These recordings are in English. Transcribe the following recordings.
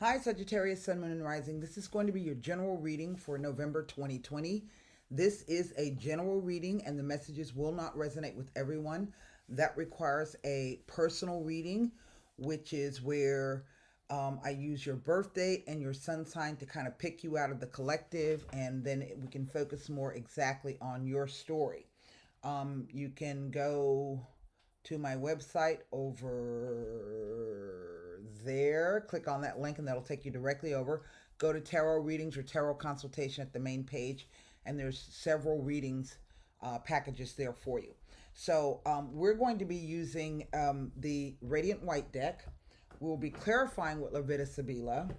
Hi, Sagittarius, Sun, Moon, and Rising. This is going to be your general reading for November 2020. This is a general reading, and the messages will not resonate with everyone. That requires a personal reading, which is where I use your birth date and your sun sign to kind of pick you out of the collective, and then we can focus more exactly on your story. You can go to my website over there. Click on that link and that'll take you directly over. Go to tarot readings or tarot consultation at the main page, and there's several readings packages there for you. So we're going to be using the Radiant White deck. We'll be clarifying with Levita Sibila,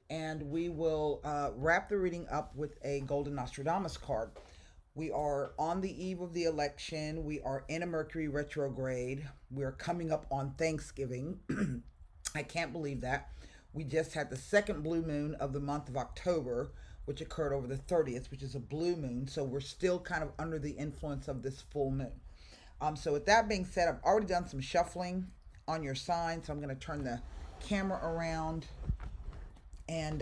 and we will wrap the reading up with a Golden Nostradamus card. We are on the eve of the election. We are in a Mercury retrograde. We're coming up on Thanksgiving. I can't believe that. We just had the second blue moon of the month of October, which occurred over the 30th, which is a blue moon. So we're still kind of under the influence of this full moon. So with that being said, I've already done some shuffling on your sign. So I'm going to turn the camera around, and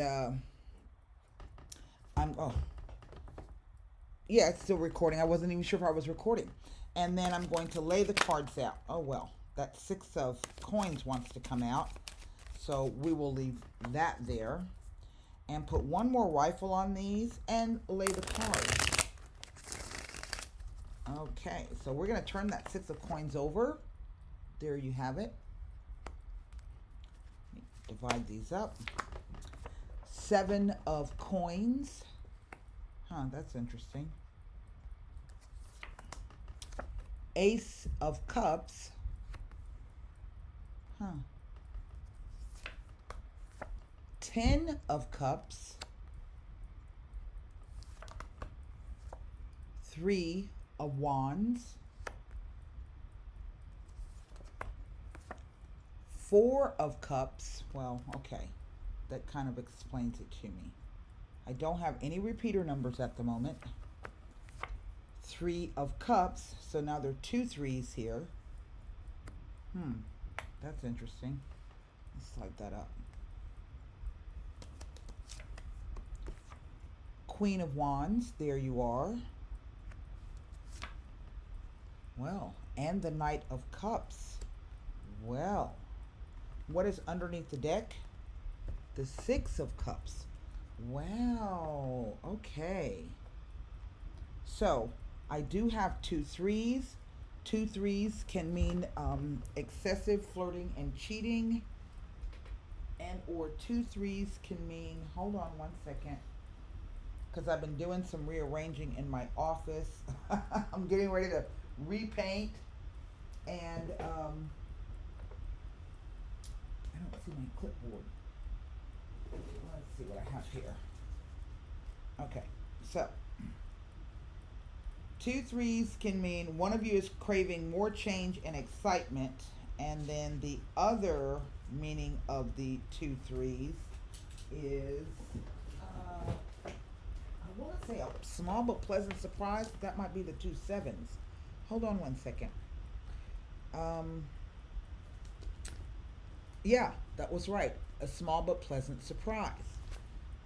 yeah, it's still recording. I wasn't even sure if I was recording. And then I'm going to lay the cards out. Oh, well, that 6 of coins wants to come out. So we will leave that there and put one more rifle on these and lay the cards. Okay, so we're going to turn that 6 of coins over. There you have it. Divide these up. 7 of coins. Huh, that's interesting. Ace of Cups. Huh. 10 of Cups. 3 of Wands. 4 of Cups. Well, okay. That kind of explains it to me. I don't have any repeater numbers at the moment. 3 of Cups. So now there are 2 3s here. That's interesting. Let's slide that up. Queen of Wands. There you are. Well, and the Knight of Cups. Well, what is underneath the deck? The 6 of Cups. Wow. Okay. So I do have 2 3s. 2 3s can mean excessive flirting and cheating, and or 2 3s can mean, hold on one second, because I've been doing some rearranging in my office. I'm getting ready to repaint, and I don't see my clipboard. Let's see what I have here. Okay, so 2 3s can mean one of you is craving more change and excitement, and then the other meaning of the 2 3s is I want to say a small but pleasant surprise. That might be the 2 7s. Hold on one second. Yeah, that was right. A small but pleasant surprise.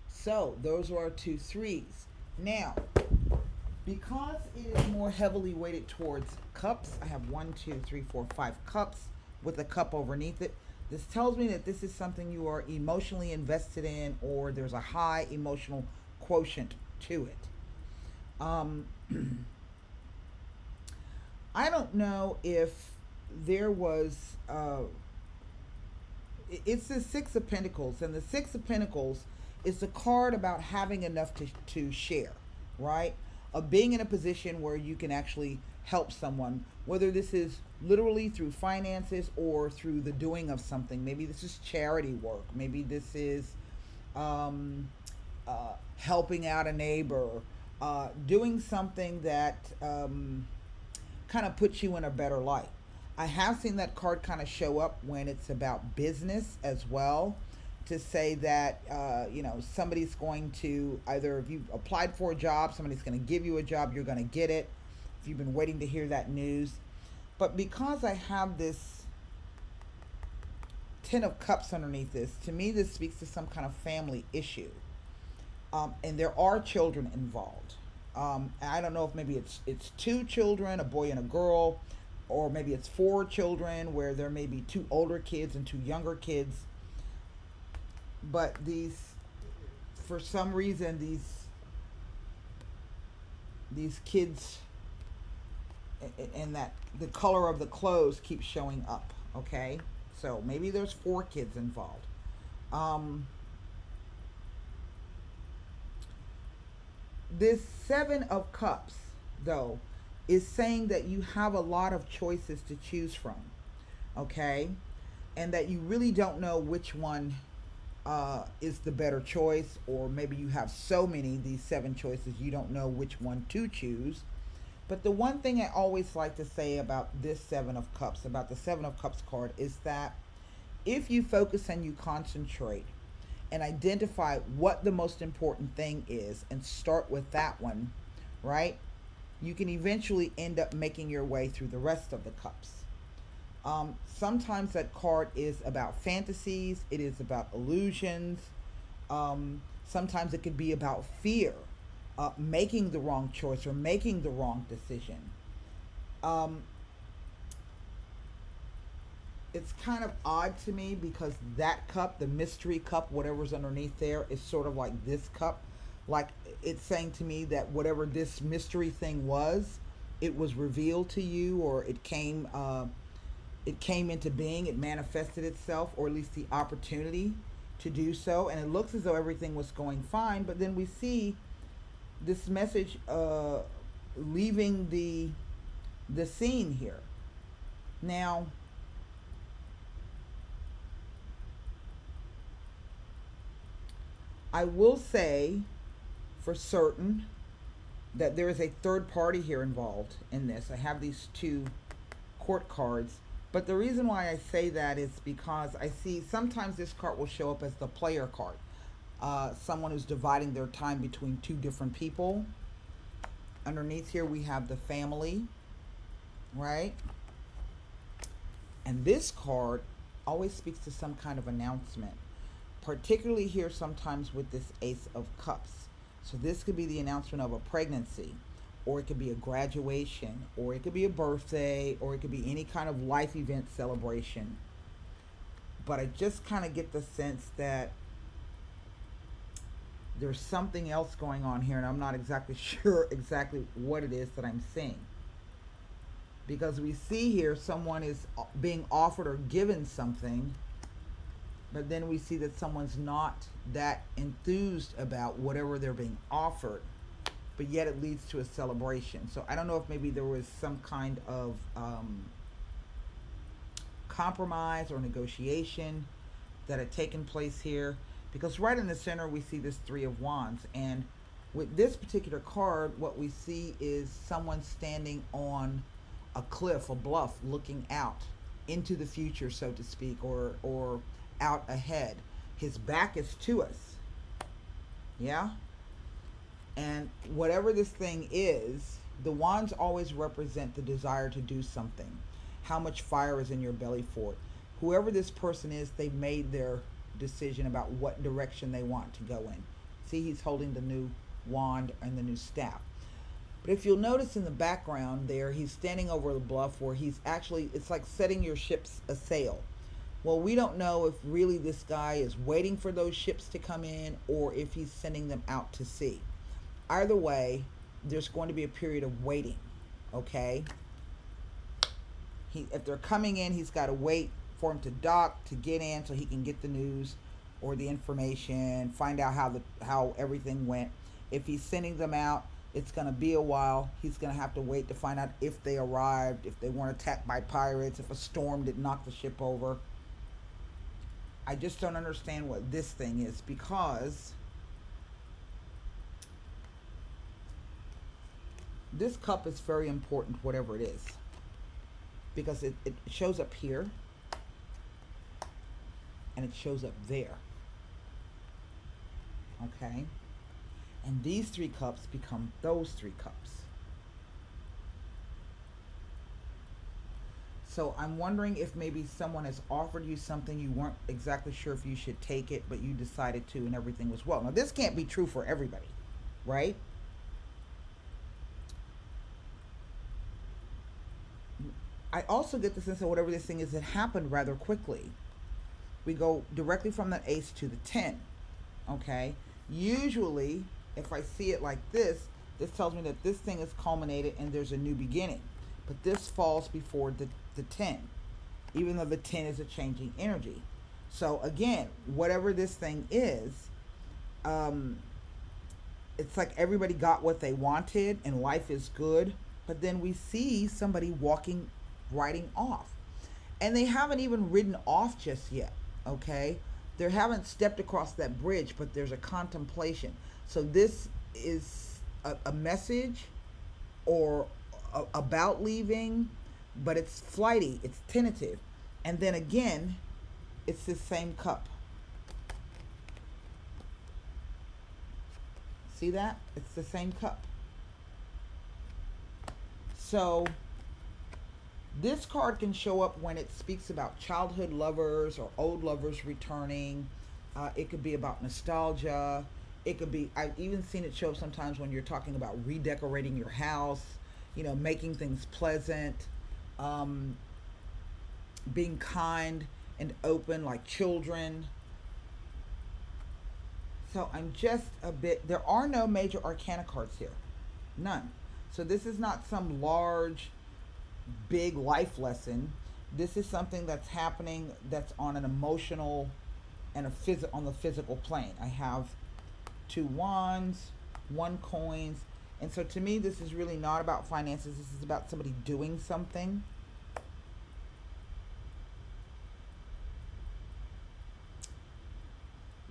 So those are our 2 3s. Now, because it is more heavily weighted towards cups, I have 1 2 3 4 5 cups with a cup underneath it. This tells me that this is something you are emotionally invested in, or there's a high emotional quotient to it. I don't know if there was it's the 6 of Pentacles, and the 6 of Pentacles is a card about having enough to share, right? Of being in a position where you can actually help someone, whether this is literally through finances or through the doing of something. Maybe this is charity work. Maybe this is helping out a neighbor, doing something that kind of puts you in a better light. I have seen that card kind of show up when it's about business as well, to say that somebody's going to, either if you've applied for a job, somebody's going to give you a job, you're going to get it if you've been waiting to hear that news. But because I have this Ten of Cups underneath this, to me, this speaks to some kind of family issue. And there are children involved. I don't know if maybe it's two children, a boy and a girl, or maybe it's four children where there may be two older kids and two younger kids. But these, for some reason, these kids and that the color of the clothes keeps showing up. Okay, so maybe there's four kids involved. Um, this Seven of Cups, though, is saying that you have a lot of choices to choose from. Okay, and that you really don't know which one is the better choice, or maybe you have so many, these seven choices, you don't know which one to choose. But the one thing I always like to say about this Seven of Cups, about the Seven of Cups card, is that if you focus and you concentrate and identify what the most important thing is and start with that one, right, you can eventually end up making your way through the rest of the cups. Sometimes that card is about fantasies, it is about illusions. Sometimes it could be about fear, making the wrong choice or making the wrong decision. Um, it's kind of odd to me because that cup, the mystery cup, whatever's underneath there, is sort of like this cup. Like it's saying to me that whatever this mystery thing was, it was revealed to you, or it came into being, it manifested itself, or at least the opportunity to do so. And it looks as though everything was going fine, but then we see this message leaving the scene here. Now, I will say for certain that there is a third party here involved in this. I have these two court cards, but the reason why I say that is because I see sometimes this card will show up as the player card, someone who's dividing their time between two different people. Underneath here we have the family, right? And this card always speaks to some kind of announcement, particularly here sometimes with this Ace of Cups. So this could be the announcement of a pregnancy, or it could be a graduation, or it could be a birthday, or it could be any kind of life event celebration. But I just kind of get the sense that there's something else going on here, and I'm not exactly sure exactly what it is that I'm seeing. Because we see here someone is being offered or given something, but then we see that someone's not that enthused about whatever they're being offered, but yet it leads to a celebration. So I don't know if maybe there was some kind of compromise or negotiation that had taken place here, because right in the center we see this Three of Wands, and with this particular card what we see is someone standing on a cliff, a bluff, looking out into the future, so to speak, or out ahead. His back is to us. Yeah? And whatever this thing is, the wands always represent the desire to do something. How much fire is in your belly for it. Whoever this person is, they made their decision about what direction they want to go in. See, he's holding the new wand and the new staff. But if you'll notice in the background there, he's standing over the bluff where he's actually, it's like setting your ships a sail. Well, we don't know if really this guy is waiting for those ships to come in or if he's sending them out to sea. Either way, there's going to be a period of waiting, okay? If they're coming in, he's got to wait for him to dock, to get in so he can get the news or the information, find out how everything went. If he's sending them out, it's going to be a while. He's going to have to wait to find out if they arrived, if they weren't attacked by pirates, if a storm didn't knock the ship over. I just don't understand what this thing is, because this cup is very important, whatever it is, because it shows up here and it shows up there. Okay? And these three cups become those three cups. So I'm wondering if maybe someone has offered you something you weren't exactly sure if you should take it, but you decided to, and everything was well. Now this can't be true for everybody, right? I also get the sense that whatever this thing is, it happened rather quickly. We go directly from the ace to the 10. Okay? Usually, if I see it like this tells me that this thing is culminated and there's a new beginning. But this falls before the 10, even though the 10 is a changing energy. So again, whatever this thing is, um, it's like everybody got what they wanted and life is good. But then we see somebody riding off. And they haven't even ridden off just yet, okay? They haven't stepped across that bridge, but there's a contemplation. So this is a message or about leaving, but it's flighty, it's tentative. And then again, it's the same cup. See that? It's the same cup. So this card can show up when it speaks about childhood lovers or old lovers returning. It could be about nostalgia. It could be, I've even seen it show up sometimes when you're talking about redecorating your house, making things pleasant, being kind and open like children. So I'm just a bit, there are no major arcana cards here. None. So this is not some large, big life lesson. This is something that's happening that's on an emotional and on the physical plane. I have 2 wands, 1 coins, and so to me this is really not about finances. This is about somebody doing something.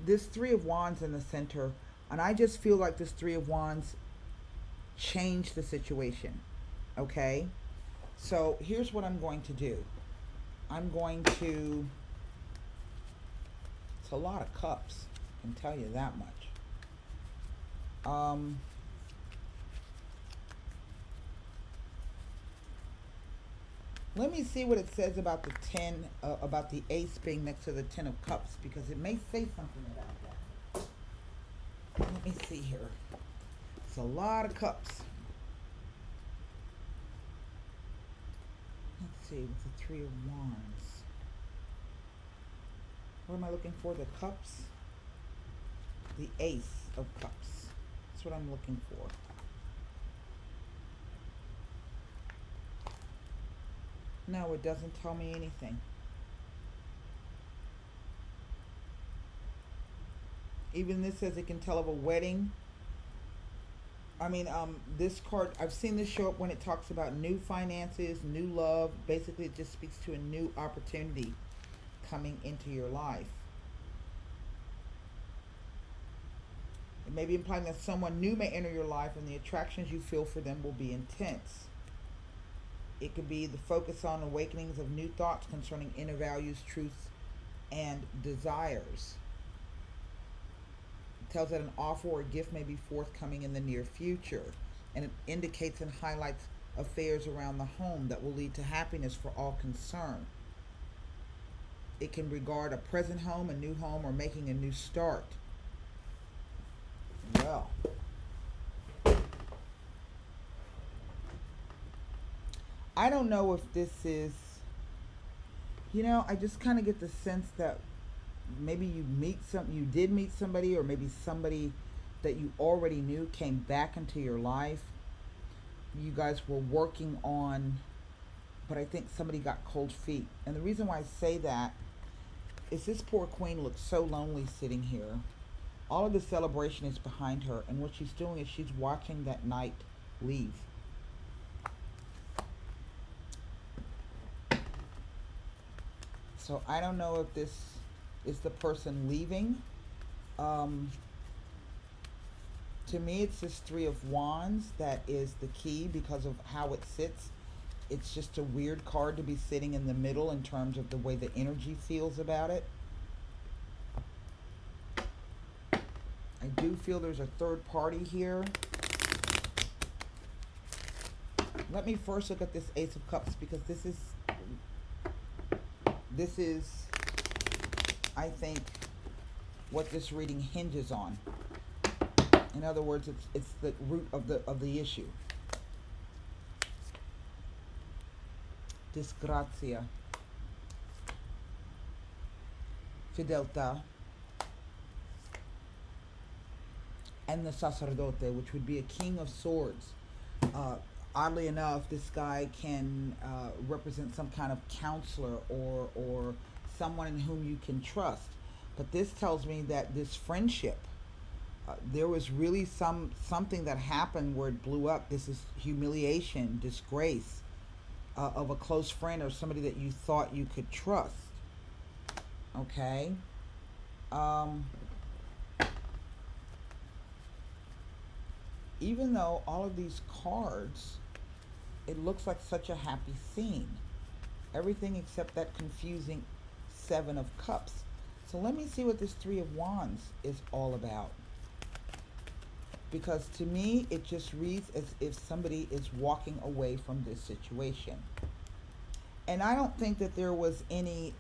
This 3 of wands in the center, and I just feel like this 3 of wands changed the situation. Okay, so here's what I'm going to do. I'm going to, it's a lot of cups, I can tell you that much. Let me see what it says about the 10, about the ace being next to the 10 of cups, because it may say something about that. Let me see here. It's a lot of cups. Let's see, with the 3 of wands. What am I looking for? The cups? The ace of cups. That's what I'm looking for. No, it doesn't tell me anything. Even this says it can tell of a wedding. I mean, this card, I've seen this show up when it talks about new finances, new love. Basically, it just speaks to a new opportunity coming into your life. It may be implying that someone new may enter your life and the attractions you feel for them will be intense. It could be the focus on awakenings of new thoughts concerning inner values, truths, and desires. It tells that an offer or a gift may be forthcoming in the near future, and it indicates and highlights affairs around the home that will lead to happiness for all concerned. It can regard a present home, a new home, or making a new start. Well, I don't know if this is, I just kind of get the sense that maybe you did meet somebody, or maybe somebody that you already knew came back into your life. You guys were working on, but I think somebody got cold feet. And the reason why I say that is this poor queen looks so lonely sitting here. All of the celebration is behind her, and what she's doing is she's watching that knight leave. So I don't know if this is the person leaving. To me, it's this 3 of wands that is the key because of how it sits. It's just a weird card to be sitting in the middle in terms of the way the energy feels about it. I do feel there's a third party here. Let me first look at this Ace of Cups, because this is this is, I think, what this reading hinges on. In other words, it's the root of the issue. Disgrazia, fideltà, and the sacerdote, which would be a king of swords. Oddly enough, this guy can represent some kind of counselor or someone in whom you can trust. But this tells me that this friendship, there was really something that happened where it blew up. This is humiliation, disgrace of a close friend or somebody that you thought you could trust. Okay. Even though all of these cards, it looks like such a happy scene. Everything except that confusing Seven of Cups. So let me see what this Three of Wands is all about. Because to me, it just reads as if somebody is walking away from this situation. And I don't think that there was any,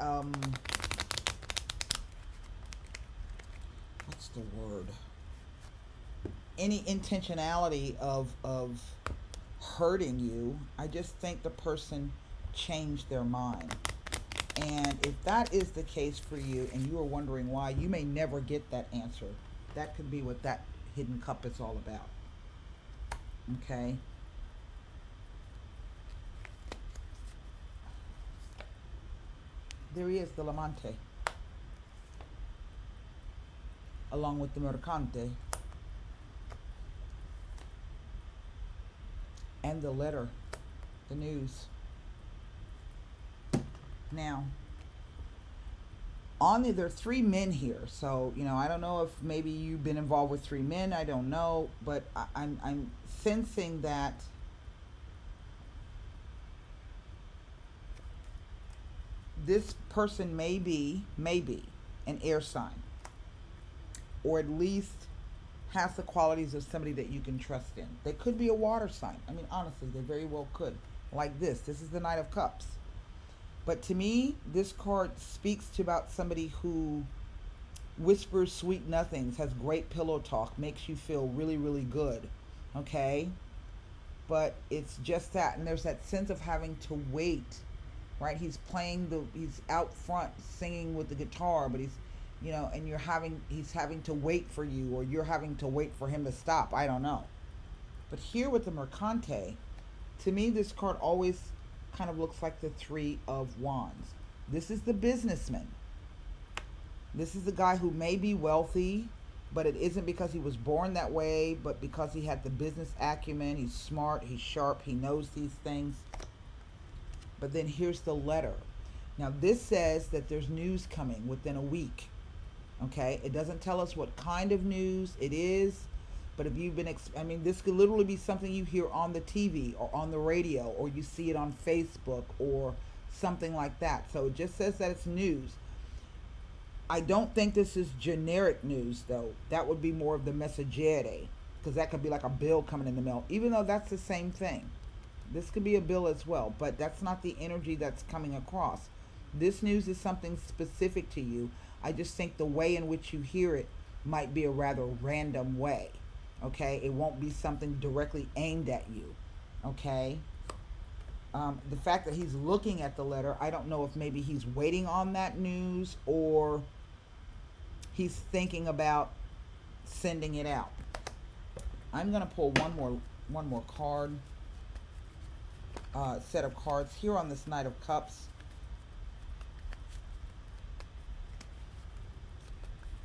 what's the word? Any intentionality of hurting you. I just think the person changed their mind. And if that is the case for you and you are wondering why, you may never get that answer. That could be what that hidden cup is all about. Okay? There he is, the Lamante. Along with the Mercante. And the letter, the news. Now, there are three men here, so I don't know if maybe you've been involved with three men. I don't know, but I'm sensing that this person may be an air sign, or at least has the qualities of somebody that you can trust in. They could be a water sign. I mean, honestly, they very well could. Like this. This is the Knight of Cups. But to me, this card speaks to about somebody who whispers sweet nothings, has great pillow talk, makes you feel really, really good. Okay? But it's just that. And there's that sense of having to wait. Right? He's out front singing with the guitar, but he's having to wait for you, or you're having to wait for him to stop. I don't know. But here with the Mercante, to me, this card always kind of looks like the Three of Wands. This is the businessman. This is the guy who may be wealthy, but it isn't because he was born that way, but because he had the business acumen. He's smart, he's sharp, he knows these things. But then here's the letter. Now this says that there's news coming within a week. Okay, it doesn't tell us what kind of news it is, but if you've been, this could literally be something you hear on the TV or on the radio, or you see it on Facebook or something like that. So it just says that it's news. I don't think this is generic news, though. That would be more of the messaggere, because that could be like a bill coming in the mail, even though that's the same thing. This could be a bill as well, but that's not the energy that's coming across. This news is something specific to you. I just think the way in which you hear it might be a rather random way. Okay? It won't be something directly aimed at you. Okay? The fact that he's looking at the letter, I don't know if maybe he's waiting on that news, or he's thinking about sending it out. I'm going to pull one more card. Set of cards here on this Knight of Cups.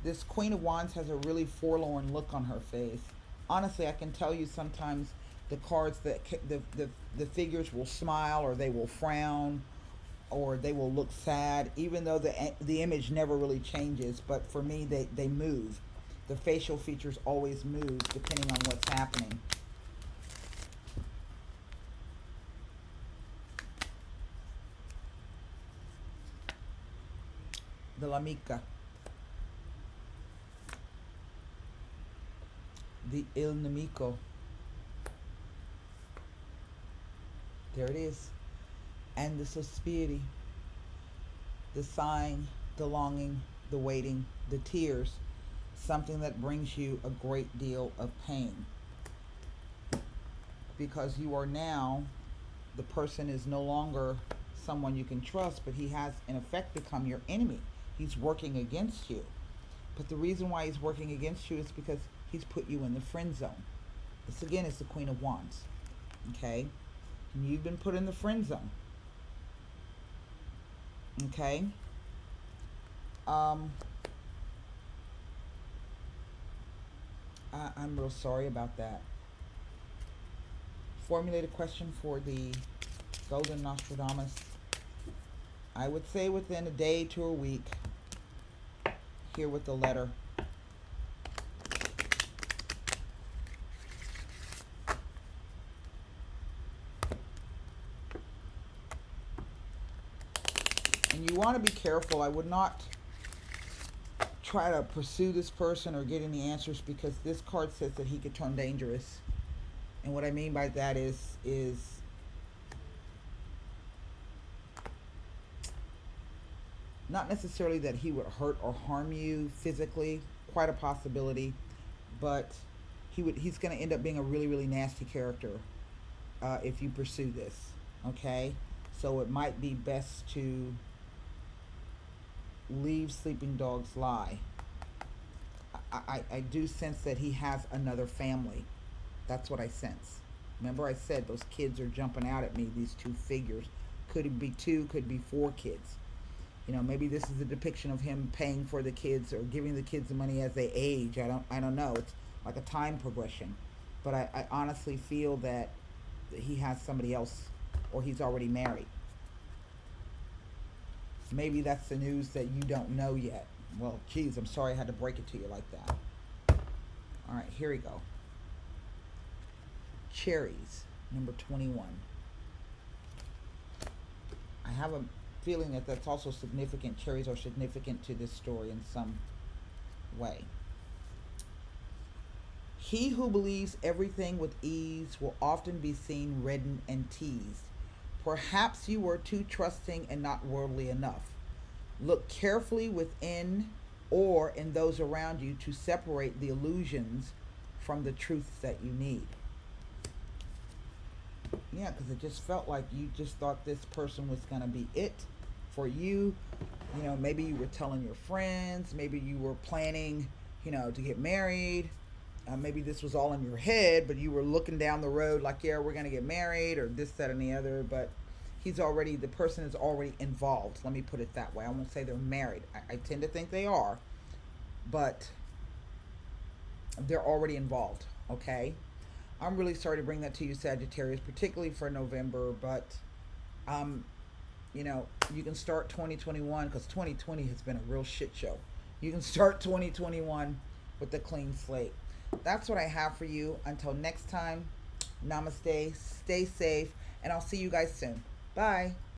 This Queen of Wands has a really forlorn look on her face. Honestly, I can tell you sometimes the cards that the figures will smile, or they will frown, or they will look sad, even though the image never really changes. But for me, they move. The facial features always move depending on what's happening. The L'Amica. The Il Nemico. There it is. And the Sospiri. the sighing, the longing, the waiting, the tears, something that brings you a great deal of pain. Because you are now, the person is no longer someone you can trust, but he has in effect become your enemy. He's working against you. But the reason why he's working against you is because he's put you in the friend zone. This again is the Queen of Wands. Okay? And you've been put in the friend zone. Okay? I'm real sorry about that. Formulate a question for the Golden Nostradamus. I would say within a day to a week. Here with the letter. And you want to be careful. I would not try to pursue this person or get any answers, because this card says that he could turn dangerous. And what I mean by that is not necessarily that he would hurt or harm you physically, quite a possibility, but he's going to end up being a really, really nasty character if you pursue this. Okay? So it might be best to leave sleeping dogs lie. I do sense that he has another family. That's what I sense. Remember I said those kids are jumping out at me, these two figures. Could be two, could be four kids. You know, maybe this is a depiction of him paying for the kids or giving the kids the money as they age. I don't know. It's like a time progression. But I honestly feel that he has somebody else, or he's already married. Maybe that's the news that you don't know yet. Well, geez, I'm sorry I had to break it to you like that. All right, here we go. Cherries, number 21. I have a feeling that that's also significant. Cherries are significant to this story in some way. He who believes everything with ease will often be seen reddened and teased. Perhaps you were too trusting and not worldly enough. Look carefully within or in those around you to separate the illusions from the truths that you need. Yeah, because it just felt like you just thought this person was going to be it for you. You know, maybe you were telling your friends, maybe you were planning, to get married. Maybe this was all in your head, but you were looking down the road like, yeah, we're going to get married or this, that, and the other. But the person is already involved. Let me put it that way. I won't say they're married. I tend to think they are, but they're already involved. Okay. I'm really sorry to bring that to you, Sagittarius, particularly for November, but you can start 2021, because 2020 has been a real shit show. You can start 2021 with a clean slate. That's what I have for you. Until next time, namaste, stay safe, and I'll see you guys soon. Bye.